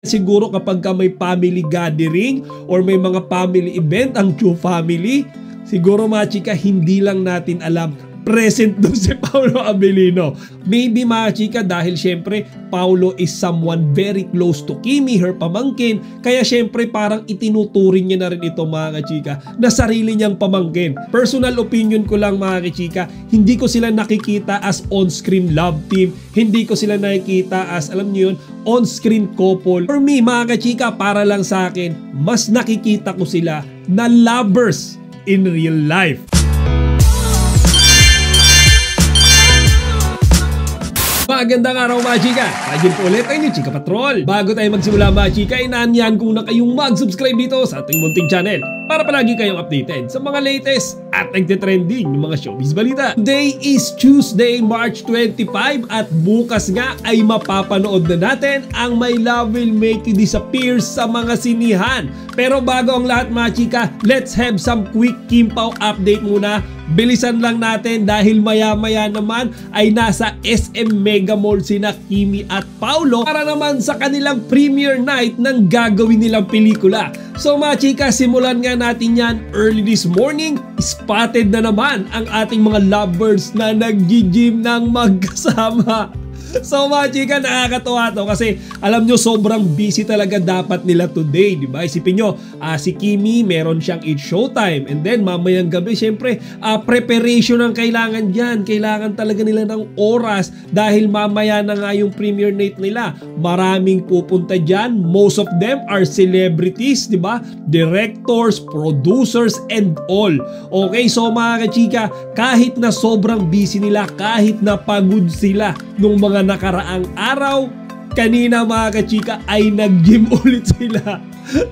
Siguro kapag ka may family gathering or may mga family event ang Chu family, siguro mga chika hindi lang natin alam present doon si Paolo Abilino. Maybe mga chika dahil syempre Paolo is someone very close to Kimi, her pamangkin, kaya syempre parang itinuturing niya na rin ito mga chika na sarili niyang pamangkin. Personal opinion ko lang mga chika, hindi ko sila nakikita as on-screen love team, hindi ko sila nakikita as, alam niyo yun, on-screen couple. For me mga chika, para lang sa akin, mas nakikita ko sila na lovers in real life. Magandang araw mga chika! Pagin po ulit tayo ni Chika Patrol. Bago tayo magsimula mga chika, inaanyahan ko na kayong mag-subscribe dito sa ating munting channel para palagi kayong updated sa mga latest at nagtitrending ng mga showbiz balita. Today is Tuesday, March 25 at bukas nga ay mapapanood na natin ang My Love Will Make You Disappear sa mga sinihan. Pero bago ang lahat mga chika, let's have some quick Kim Pao update muna. Bilisan lang natin dahil maya-maya naman ay nasa SM Mega Mall sina Kimi at Paolo para naman sa kanilang premiere night ng gagawin nilang pelikula. So mga chika, simulan nga natin yan early this morning. Spotted na naman ang ating mga lovers na nag-gym ng magkasama. So mga chika, nakakatuwa to kasi alam nyo sobrang busy talaga dapat nila today, di ba? Isipin nyo, si Kimi meron siyang It's Showtime and then mamayang gabi syempre preparation ang kailangan dyan. Kailangan talaga nila ng oras dahil mamaya na nga yung premiere night nila. Maraming pupunta dyan, most of them are celebrities, di ba? Directors, producers and all. Okay, so mga chika, kahit na sobrang busy nila, kahit na pagod sila nung mga nakaraang araw, kanina mga kachika ay nag-gym ulit sila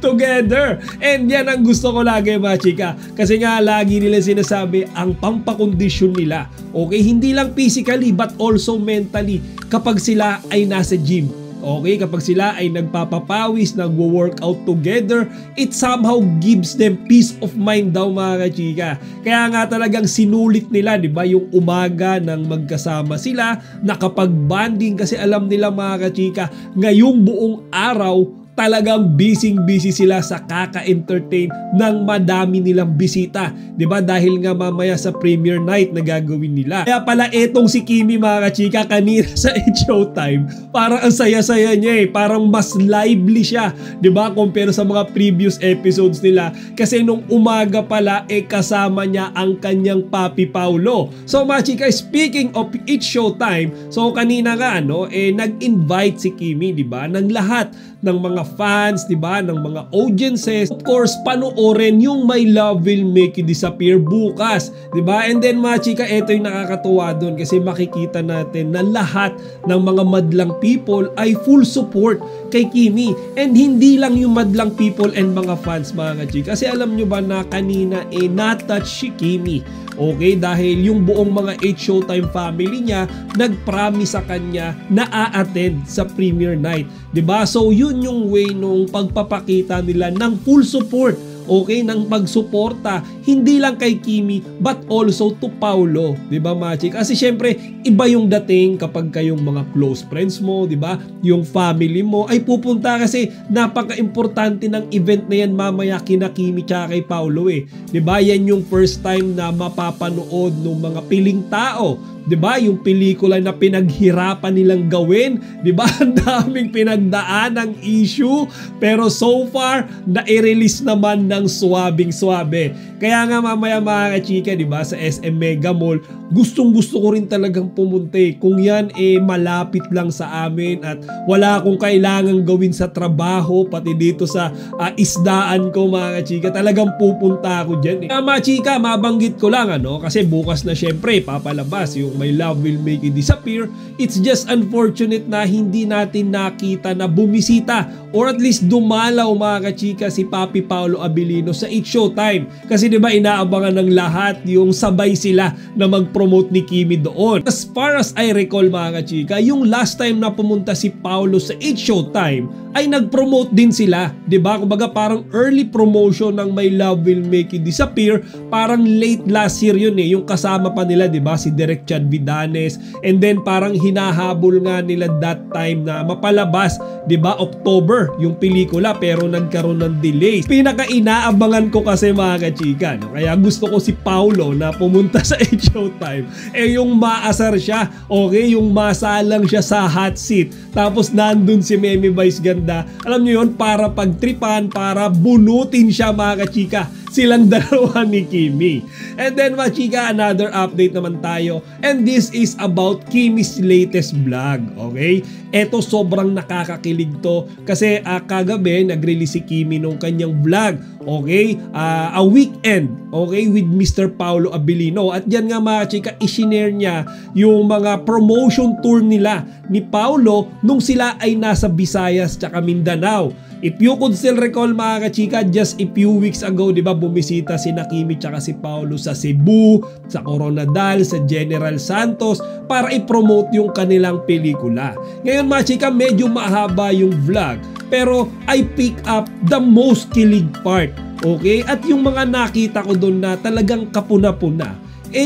together. And yan ang gusto ko lagi mga chika, kasi nga lagi nila sinasabi ang pampakondisyon nila, okay, hindi lang physically but also mentally kapag sila ay nasa gym. Okay, kapag sila ay nagpapapawis, nagwo-workout together, it somehow gives them peace of mind daw mga kachika. Kaya nga talagang sinulit nila, di ba, yung umaga nang magkasama sila, nakapag-bonding kasi alam nila mga kachika, ngayong buong araw, talagang busy sila sa kaka-entertain ng madami nilang bisita. 'Di ba? Dahil nga mamaya sa premiere night na gagawin nila. Kaya pala etong si Kimi mga kachika kanina sa It's Showtime, parang ang saya-saya niya eh. Parang mas lively siya, 'di ba? Compare sa mga previous episodes nila. Kasi nung umaga pala kasama niya ang kanyang papi Paolo. So mga chika, speaking of It's Showtime, so kanina nga nag-invite si Kimi, 'di ba? Ng lahat ng mga fans, 'di ba, ng mga audiences, of course, panoorin yung My Love Will Make You Disappear bukas, 'di ba? And then mga chika, ito yung nakakatuwa doon kasi makikita natin na lahat ng mga madlang people ay full support kay Kimi. And hindi lang yung madlang people and mga fans mga chika, kasi alam nyo ba na kanina na-touch si Kimi. Okay, dahil yung buong mga It's Showtime family niya nag-promise sa kanya na a-attend sa premiere night, 'di ba? So yun yung way nung pagpapakita nila ng full support, okay, ng pagsuporta hindi lang kay Kimi but also to Paolo, 'di ba Magic? Kasi syempre iba yung dating kapag kayong mga close friends mo, 'di ba? Yung family mo ay pupunta kasi napaka-importante ng event na yan mamaya kina Kimi tsaka kay Paolo 'di ba? Yan yung first time na mapapanood ng mga piling tao, 'di ba? Yung pelikula na pinaghirapan nilang gawin, 'di ba? Ang daming pinagdaan ng issue pero so far na-release naman ng suwabing-suwabe. Kaya nga mamaya mga kachika, 'di ba, sa SM Mega Mall, gustong-gusto ko rin talagang pumunta kung yan malapit lang sa amin at wala akong kailangang gawin sa trabaho, pati dito sa isdaan ko mga kachika, talagang pupunta ako diyan Kaya mga chika, mabanggit ko lang kasi bukas na syempre papalabas yung My Love Will Make You Disappear. It's just unfortunate na hindi natin nakita na bumisita or at least dumalaw mga kachika si Papi Paolo Abilino sa It's Showtime. Kasi 'di ba inaabangan ng lahat yung sabay sila na mag-promote ni Kimi doon. As far as I recall mga kachika, yung last time na pumunta si Paolo sa It's Showtime ay nag-promote din sila, 'di ba? Kumbaga parang early promotion ng My Love Will Make You Disappear, parang late last year yun yung kasama pa nila, 'di ba? Si Direk Chad Vidanes, and then parang hinahabol nga nila that time na mapalabas, 'di ba, October yung pelikula, pero nagkaroon ng delays. Pinaka-inaabangan ko kasi mga kachika, no? Kaya gusto ko si Paulo na pumunta sa Showtime, yung maasar siya, okay, yung masalang siya sa hot seat, tapos nandun si Meme Vice Ganda, alam niyo yun, para pagtripan, para bunutin siya mga kachika, silang dalawa ni Kimi. And then mga chika, another update naman tayo, and this is about Kimi's latest vlog, okay? Eto sobrang nakakakilig to kasi kagabi nag-release si Kimi nung kanyang vlog, okay? A weekend, okay, with Mr. Paulo Abilino. At yan nga mga chika, isinare niya yung mga promotion tour nila ni Paulo nung sila ay nasa Visayas tsaka Mindanao. If you could still recall mga kachika, just a few weeks ago, di ba, bumisita si Kimi tsaka si Paulo sa Cebu, sa Coronadal, sa General Santos para i-promote yung kanilang pelikula. Ngayon mga chika, medyo mahaba yung vlog, pero I pick up the most kilig part, okay? At yung mga nakita ko doon na talagang kapuna-puna,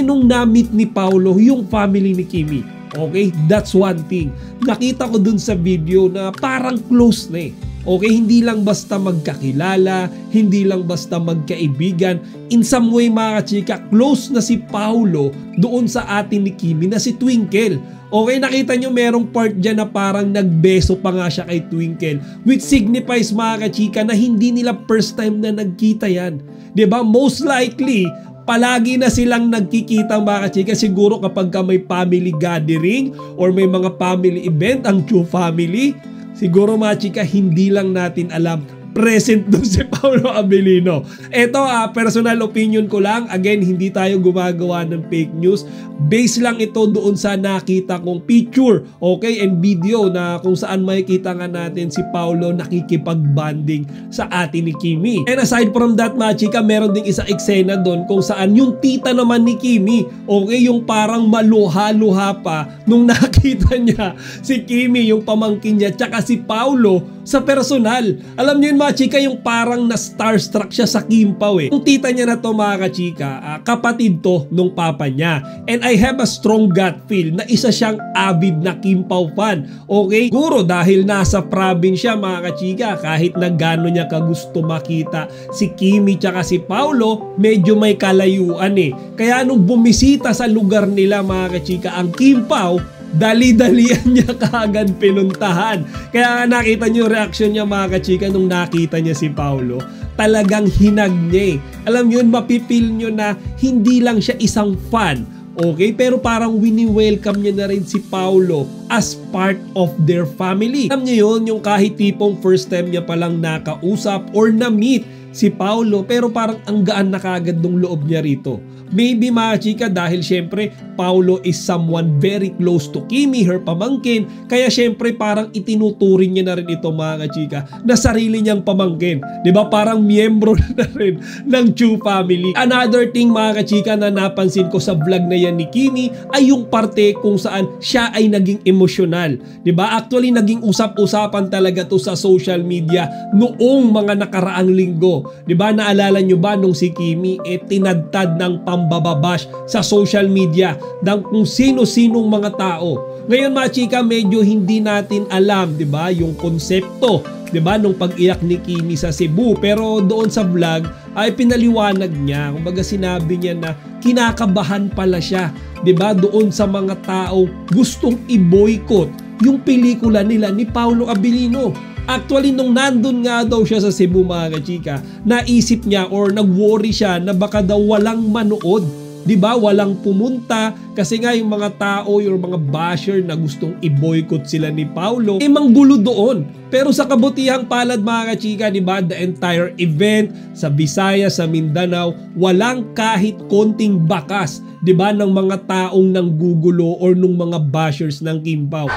nung na-meet ni Paulo yung family ni Kimi, okay? That's one thing. Nakita ko doon sa video na parang close na okay, hindi lang basta magkakilala, hindi lang basta magkaibigan. In some way mga chika, close na si Paulo doon sa atin ni Kimi na si Twinkle. Okay, nakita nyo merong part dyan na parang nagbeso pa nga siya kay Twinkle, which signifies mga kachika na hindi nila first time na nagkita yan. 'Di ba? Most likely, palagi na silang nagkikita mga kachika, siguro kapag may family gathering or may mga family event, ang Chu family. Siguro mga chika, hindi lang natin alam, present doon si Paulo Abilino. Ito, personal opinion ko lang. Again, hindi tayo gumagawa ng fake news. Base lang ito doon sa nakita kong picture, okay, and video na kung saan makikita nga natin si Paulo nakikipag-bonding sa atin ni Kimi. And aside from that, mga chika, meron ding isang eksena doon kung saan yung tita naman ni Kimi, okay, yung parang maluha-luha pa nung nakita niya si Kimi, yung pamangkin niya, tsaka si Paulo sa personal. Alam niyo yun mga chika, yung parang na starstruck siya sa Kimpaw Yung tita niya na to mga kachika, kapatid to nung papa niya. And I have a strong gut feel na isa siyang avid na Kimpaw fan. Okay? Siguro dahil nasa probinsya mga kachika, kahit na gano'n niya kagusto makita si Kimi tsaka si Paulo, medyo may kalayuan Kaya nung bumisita sa lugar nila mga kachika, ang Kimpaw, dali-dalian niya kaagad pinuntahan. Kaya nakita niyo reaction niya mga kachika nung nakita niya si Paulo. Talagang hinag niya Alam niyo yun, mapipil niyo na hindi lang siya isang fan, okay? Pero parang wini-welcome niya na rin si Paulo as part of their family. Alam niyo yun, yung kahit tipong first time niya palang nakausap or na-meet si Paulo, pero parang ang gaan na kaagad ng loob niya rito. Maybe mga chika, dahil syempre Paulo is someone very close to Kimi, her pamangkin, kaya syempre parang itinuturing niya na rin ito mga chika na sarili niyang pamangkin. 'Di ba? Parang miyembro na rin ng Chu family. Another thing mga chika na napansin ko sa vlog na yan ni Kimi ay yung parte kung saan siya ay naging emosyonal. 'Di ba? Actually naging usap-usapan talaga to sa social media noong mga nakaraang linggo. 'Di ba? Naalala niyo ba nung si Kimi tinadtad ng pambababash sa social media ng kung sino-sinong mga tao. Ngayon mga chika, medyo hindi natin alam, 'di ba, yung konsepto, 'di ba, nung pag-iyak ni Kimi sa Cebu, pero doon sa vlog ay pinaliwanag niya, kumbaga sinabi niya na kinakabahan pala siya, 'di ba, doon sa mga tao gustong i-boycott yung pelikula nila ni Paulo Abilino. Actually, nung nandun nga daw siya sa Cebu mga kachika, naisip niya or nag-worry siya na baka daw walang manood. Diba? Walang pumunta kasi nga yung mga tao, yung mga basher na gustong i-boycott sila ni Paulo, manggulo doon. Pero sa kabutihang palad mga kachika, diba? The entire event sa Visayas, sa Mindanao, walang kahit konting bakas, diba? Ng mga taong nanggugulo or nung mga bashers ng Kimpaw.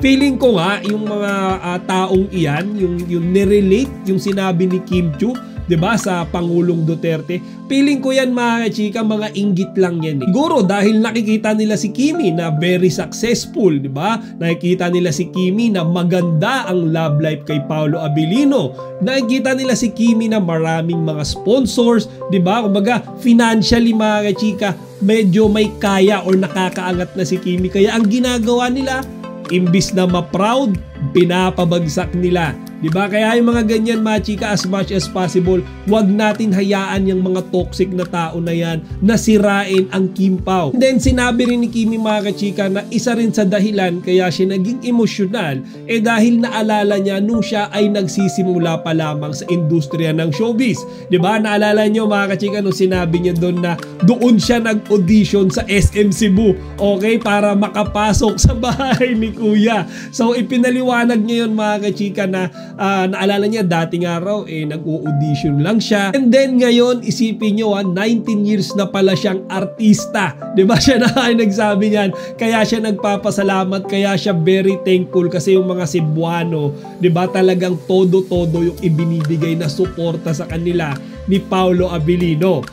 Feeling ko nga yung mga taong iyan, yung nirelate yung sinabi ni Kim Chiu, 'di ba, sa Pangulong Duterte. Feeling ko yan mga chika, mga inggit lang yan. Siguro dahil nakikita nila si Kimi na very successful, 'di ba? Nakikita nila si Kimi na maganda ang love life kay Paolo Abilino. Nakikita nila si Kimi na maraming mga sponsors, 'di ba? Kumbaga financially mga chika, medyo may kaya or nakakaangat na si Kimi. Kaya ang ginagawa nila, imbis na ma-proud, pinapabagsak nila. Diba? Kaya yung mga ganyan mga chika, as much as possible, wag natin hayaan yung mga toxic na tao na yan na sirain ang Kim Pao. And then sinabi rin ni Kimi mga chika na isa rin sa dahilan kaya siya naging emosyonal dahil naalala niya nung siya ay nagsisimula pa lamang sa industriya ng showbiz. Diba? Naalala niyo mga chika nung sinabi niya doon na doon siya nag-audition sa SM Cebu, okay, para makapasok sa bahay ni Kuya. So ipinaliwanag niya yun mga chika na naalala niya dating araw nag-audition lang siya, and then ngayon isipin nyo 19 years na pala siyang artista, diba? Siya na ay nagsabi niyan, kaya siya nagpapasalamat, kaya siya very thankful kasi yung mga Cebuano, diba, talagang todo-todo yung ibinibigay na suporta sa kanila ni Paolo Abilino.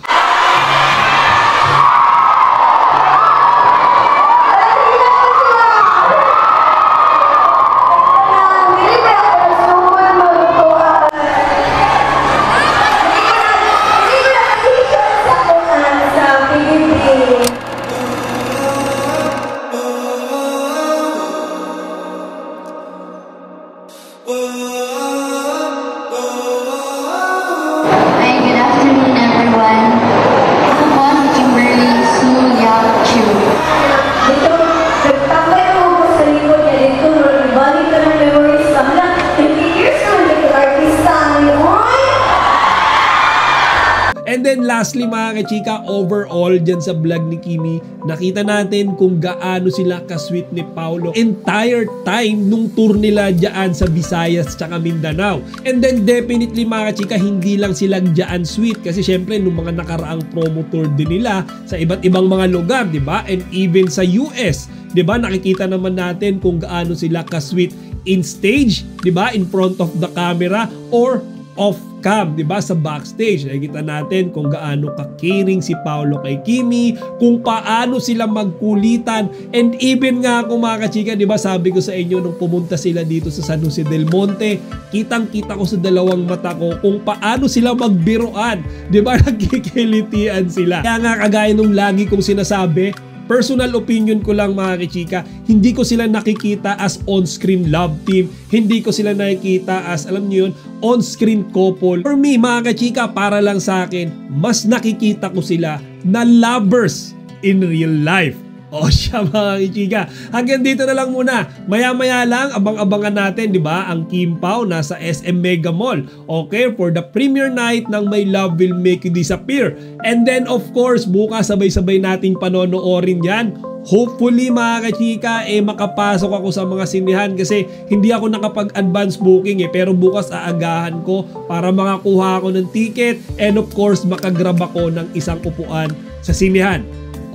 And then lastly mga kachika, overall dyan sa vlog ni Kimi, nakita natin kung gaano sila ka-sweet ni Paolo entire time nung tour nila dyan sa Visayas tsaka Mindanao. And then definitely mga kachika, hindi lang sila dyan sweet kasi syempre nung mga nakaraang promo tour din nila sa iba't ibang mga lugar, di ba? And even sa US, di ba? Nakikita naman natin kung gaano sila ka-sweet in stage, di ba? In front of the camera or off cam, 'di ba, sa backstage. Nakikita natin kung gaano ka-caring si Paolo kay Kimi, kung paano sila magkulitan, and even nga ako mga kachika, 'di ba, sabi ko sa inyo nung pumunta sila dito sa San Jose del Monte, kitang-kita ko sa dalawang mata ko kung paano sila magbiruan, 'di ba? Nagkikilitian sila. Kaya nga kagaya nung lagi kong sinasabi, personal opinion ko lang mga kachika, hindi ko sila nakikita as on-screen love team. Hindi ko sila nakikita as, alam niyo yun, on-screen couple. For me mga kachika, para lang sa akin, mas nakikita ko sila na lovers in real life. O siya mga kachika, hanggang dito na lang muna. Maya-maya lang, abang-abangan natin, di ba? Ang Kim Pao nasa SM Mega Mall. Okay, for the premiere night ng My Love Will Make You Disappear. And then of course, bukas sabay-sabay nating panonoorin yan. Hopefully mga kachika, makapasok ako sa mga sinihan kasi hindi ako nakapag-advance booking pero bukas aagahan ko para makakuha ako ng ticket and of course makagrab ako ng isang upuan sa sinihan.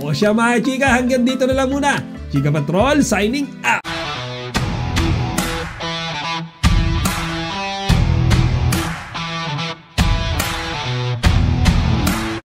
O siya mga chika, hanggang dito na lang muna. Chika Patrol signing out!